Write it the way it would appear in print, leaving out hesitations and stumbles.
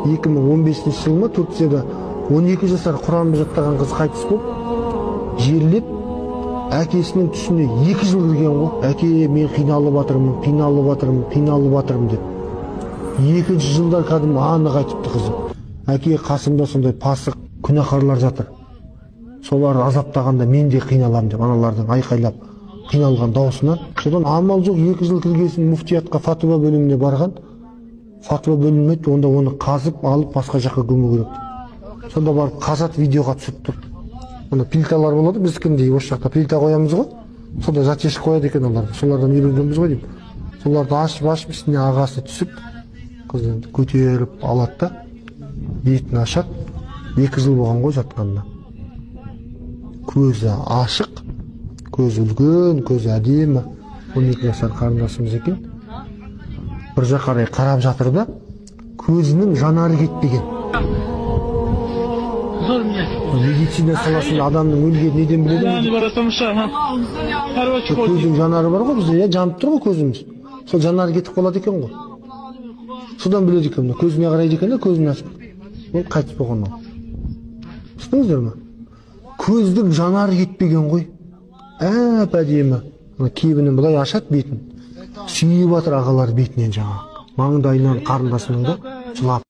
2015 жылы ма Турцияда 12 жасар Құран жаттаған қыз қайтыс болып, жерлеп, әкесінің түсіне 2 жыл кірген ғой. Әке, мен қиналып жатырмын деп. 2 жылдар кәдімгі анық айтыпты қызым. Әке, қасымда сондай пасық күнәһарлар жатыр. Солар азаптағанда мен де қиналам деп, аналардың айқайлап қиналған даусынан. Содан амал жоқ, 2 жыл кіргесін муфтиятқа фатуа бөліміне барған. Фатуа бөлінмеді, онда оны қазып алып басқа жаққа көму керек. Сонда барып қазат видеоға түсіп тұр. Онда плиталар болады, біздікіндей осы жақта плита қоямыз ғой. Сонда затешік қояды екен оларды. Солардан үйренгенбіз ғой деймін. Соларды ашып үстіне ағасы түсіп, қыз енді көтеріп алады да, бетін ашады. 2 жыл болған ғой жатқанына. Көзі ашық, көзі үлкен, көзі әдемі. 12 жасар қарындасымыз екен. Bir жаққа қарап жатыр да, көзінің жанары кетпеген. Медицина саласында адамның өлгенін неден біледі? Көздің жанары бар ғой бізде, жанып тұр ғой көзіміз. Сол жанары кетіп қалады екен ғой. Содан біледі екен, көзіне қарайды екен да, көзін ашып. Ол қайтыс болған ол. Түсініңіздер ме? Көздің жанары кетпеген ғой. Әп-әдемі. Кебінін бұлай ашады бетін. Сүйіп жатыр ағалар бетінен жаңа. Маңдайынан қарындасының да жылап